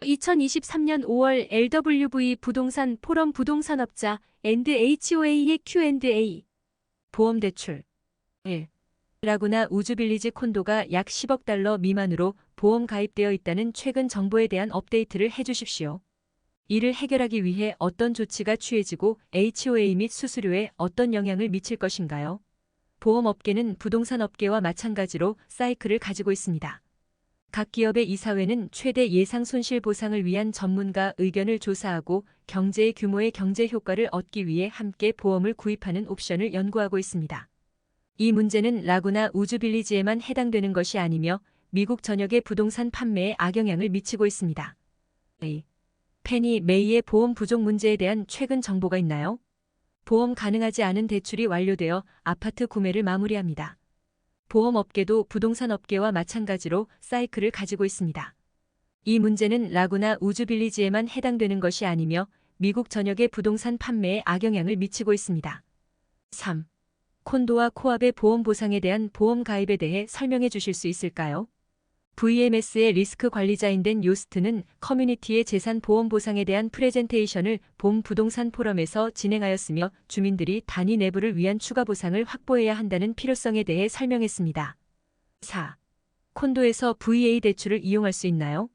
2023년 5월 LWV 부동산 포럼 부동산업자 &HOA의 Q&A. 보험대출 1. 라구나 우주빌리지 콘도가 약 10억 달러 미만으로 보험 가입되어 있다는 최근 정보에 대한 업데이트를 해주십시오. 이를 해결하기 위해 어떤 조치가 취해지고 HOA 및 수수료에 어떤 영향을 미칠 것인가요? 보험업계는 부동산업계와 마찬가지로 사이클을 가지고 있습니다. 각 기업의 이사회는 최대 예상 손실 보상을 위한 전문가 의견을 조사하고 경제의 규모의 경제 효과를 얻기 위해 함께 보험을 구입하는 옵션을 연구하고 있습니다. 이 문제는 라구나 우주빌리지에만 해당되는 것이 아니며 미국 전역의 부동산 판매에 악영향을 미치고 있습니다. 페니 메이의 보험 부족 문제에 대한 최근 정보가 있나요? 보험 가능하지 않은 대출이 완료되어 아파트 구매를 마무리합니다. 보험업계도 부동산업계와 마찬가지로 사이클을 가지고 있습니다. 이 문제는 라구나 우주빌리지에만 해당되는 것이 아니며 미국 전역의 부동산 판매에 악영향을 미치고 있습니다. 3. 콘도와 코압의 보험 보상에 대한 보험 가입에 대해 설명해 주실 수 있을까요? VMS의 리스크 관리자인 댄 요스트는 커뮤니티의 재산 보험 보상에 대한 프레젠테이션을 봄 부동산 포럼에서 진행하였으며 주민들이 단위 내부를 위한 추가 보상을 확보해야 한다는 필요성에 대해 설명했습니다. 4. 콘도에서 VA 대출을 이용할 수 있나요?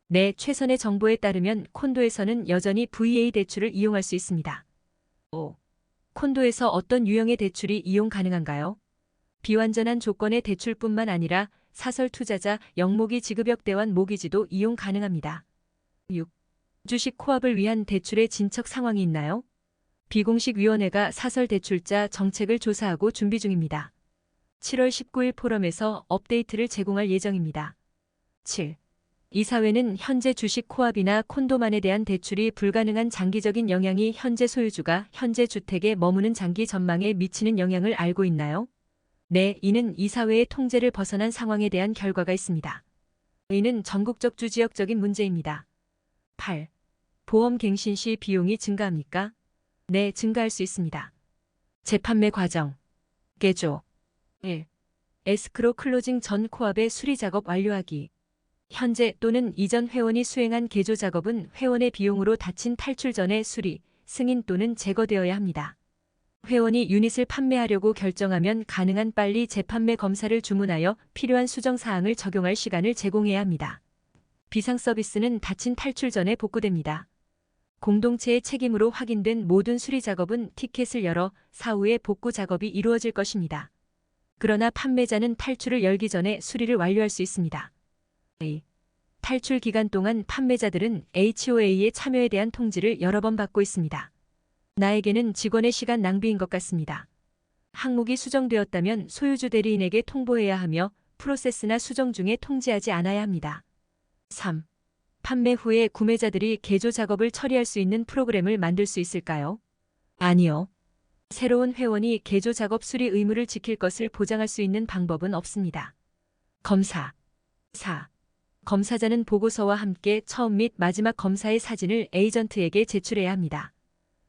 네, 최선의 정보에 따르면 콘도에서는 여전히 VA 대출을 이용할 수 있습니다. 5. 콘도에서 어떤 유형의 대출이 이용 가능한가요? 비완전한 조건의 대출뿐만 아니라 사설 투자자 영모기 지급역대환 모기지도 이용 가능합니다. 6. 주식 코압을 위한 대출의 진척 상황이 있나요? 비공식 위원회가 사설 대출자 정책을 조사하고 준비 중입니다. 7월 19일 포럼에서 업데이트를 제공할 예정입니다. 7. 이사회는 현재 주식 코압이나 콘도만에 대한 대출이 불가능한 장기적인 영향이 현재 소유주가 현재 주택에 머무는 장기 전망에 미치는 영향을 알고 있나요? 네, 이는 이사회의 통제를 벗어난 상황에 대한 결과가 있습니다. 이는 전국적 주지역적인 문제입니다. 8. 보험 갱신 시 비용이 증가합니까? 네, 증가할 수 있습니다. 재판매 과정. 개조. 1. 에스크로 클로징 전 코압의 수리 작업 완료하기. 현재 또는 이전 회원이 수행한 개조 작업은 회원의 비용으로 닫힌 탈출 전에 수리, 승인 또는 제거되어야 합니다. 회원이 유닛을 판매하려고 결정하면 가능한 빨리 재판매 검사를 주문하여 필요한 수정사항을 적용할 시간을 제공해야 합니다. 비상 서비스는 닫힌 탈출 전에 복구됩니다. 공동체의 책임으로 확인된 모든 수리 작업은 티켓을 열어 사후에 복구 작업이 이루어질 것입니다. 그러나 판매자는 탈출을 열기 전에 수리를 완료할 수 있습니다. 탈출 기간 동안 판매자들은 HOA의 참여에 대한 통지를 여러 번 받고 있습니다. 나에게는 직원의 시간 낭비인 것 같습니다. 항목이 수정되었다면 소유주 대리인에게 통보해야 하며 프로세스나 수정 중에 통지하지 않아야 합니다. 3. 판매 후에 구매자들이 개조 작업을 처리할 수 있는 프로그램을 만들 수 있을까요? 아니요. 새로운 회원이 개조 작업 수리 의무를 지킬 것을 보장할 수 있는 방법은 없습니다. 검사. 4. 검사자는 보고서와 함께 처음 및 마지막 검사의 사진을 에이전트에게 제출해야 합니다.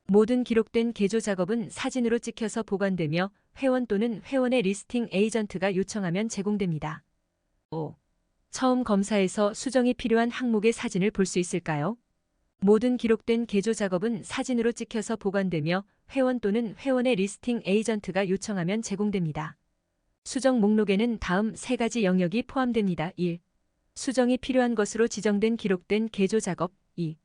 모든 기록된 개조 작업은 사진으로 찍혀서 보관되며 회원 또는 회원의 리스팅 에이전트가 요청하면 제공됩니다. 5. 처음 검사에서 수정이 필요한 항목의 사진을 볼 수 있을까요? 모든 기록된 개조 작업은 사진으로 찍혀서 보관되며 회원 또는 회원의 리스팅 에이전트가 요청하면 제공됩니다. 수정 목록에는 다음 3가지 영역이 포함됩니다. 1. 수정이 필요한 것으로 지정된 기록된 개조 작업. 2.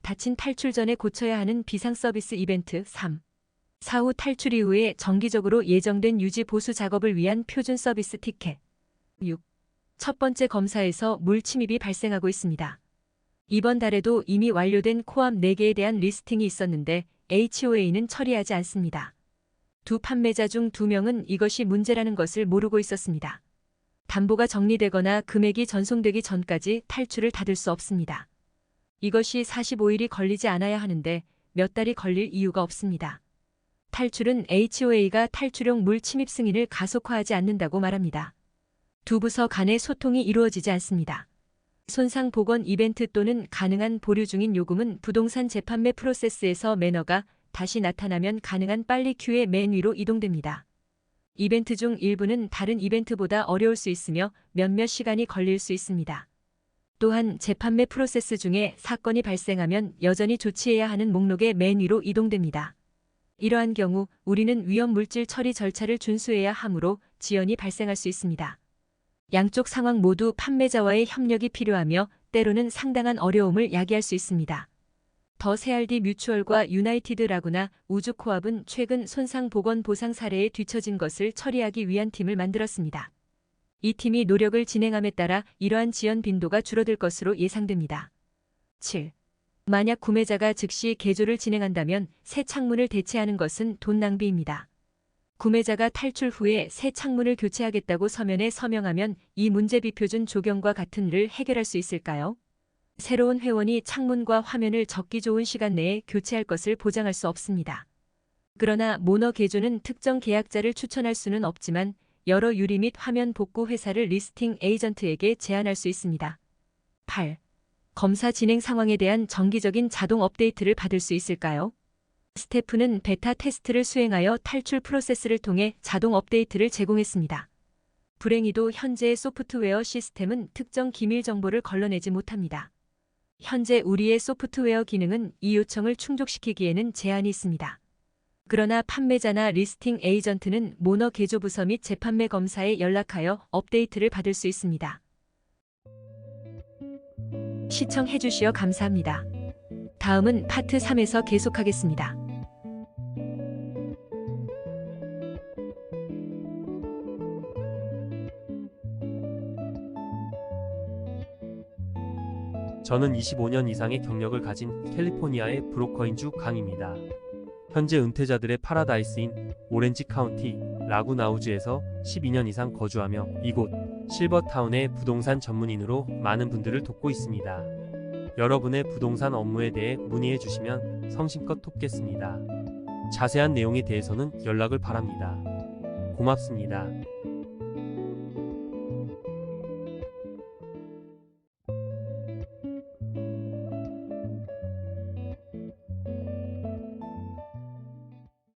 닫힌 탈출 전에 고쳐야 하는 비상 서비스 이벤트. 3. 사후 탈출 이후에 정기적으로 예정된 유지 보수 작업을 위한 표준 서비스 티켓. 6. 첫 번째 검사에서 물 침입이 발생하고 있습니다. 이번 달에도 이미 완료된 코압 4개에 대한 리스팅이 있었는데 HOA는 처리하지 않습니다. 두 판매자 중 2명은 이것이 문제라는 것을 모르고 있었습니다. 담보가 정리되거나 금액이 전송되기 전까지 탈출을 닫을 수 없습니다. 이것이 45일이 걸리지 않아야 하는데 몇 달이 걸릴 이유가 없습니다. 탈출은 HOA가 탈출용 물 침입 승인을 가속화하지 않는다고 말합니다. 두 부서 간의 소통이 이루어지지 않습니다. 손상 복원 이벤트 또는 가능한 보류 중인 요금은 부동산 재판매 프로세스에서 매너가 다시 나타나면 가능한 빨리 큐의 맨 위로 이동됩니다. 이벤트 중 일부는 다른 이벤트보다 어려울 수 있으며 몇몇 시간이 걸릴 수 있습니다. 또한 재판매 프로세스 중에 사건이 발생하면 여전히 조치해야 하는 목록의 맨 위로 이동됩니다. 이러한 경우 우리는 위험 물질 처리 절차를 준수해야 하므로 지연이 발생할 수 있습니다. 양쪽 상황 모두 판매자와의 협력이 필요하며 때로는 상당한 어려움을 야기할 수 있습니다. 더 세알디 뮤추얼과 유나이티드 라구나 우주코압은 최근 손상 복원 보상 사례에 뒤처진 것을 처리하기 위한 팀을 만들었습니다. 이 팀이 노력을 진행함에 따라 이러한 지연 빈도가 줄어들 것으로 예상됩니다. 7. 만약 구매자가 즉시 개조를 진행한다면 새 창문을 대체하는 것은 돈 낭비입니다. 구매자가 탈출 후에 새 창문을 교체하겠다고 서면에 서명하면 이 문제 비표준 조경과 같은 일을 해결할 수 있을까요? 새로운 회원이 창문과 화면을 적기 좋은 시간 내에 교체할 것을 보장할 수 없습니다. 그러나 모너 개조는 특정 계약자를 추천할 수는 없지만 여러 유리 및 화면 복구 회사를 리스팅 에이전트에게 제안할 수 있습니다. 8. 검사 진행 상황에 대한 정기적인 자동 업데이트를 받을 수 있을까요? 스태프는 베타 테스트를 수행하여 탈출 프로세스를 통해 자동 업데이트를 제공했습니다. 불행히도 현재의 소프트웨어 시스템은 특정 기밀 정보를 걸러내지 못합니다. 현재 우리의 소프트웨어 기능은 이 요청을 충족시키기에는 제한이 있습니다. 그러나 판매자나 리스팅 에이전트는 모너 개조 부서 및 재판매 검사에 연락하여 업데이트를 받을 수 있습니다. 시청해주시어 감사합니다. 다음은 파트 3에서 계속하겠습니다. 저는 25년 이상의 경력을 가진 캘리포니아의 브로커인 주 강입니다. 현재 은퇴자들의 파라다이스인 오렌지 카운티 라구나우주에서 12년 이상 거주하며 이곳 실버타운의 부동산 전문인으로 많은 분들을 돕고 있습니다. 여러분의 부동산 업무에 대해 문의해 주시면 성심껏 돕겠습니다. 자세한 내용에 대해서는 연락을 바랍니다. 고맙습니다.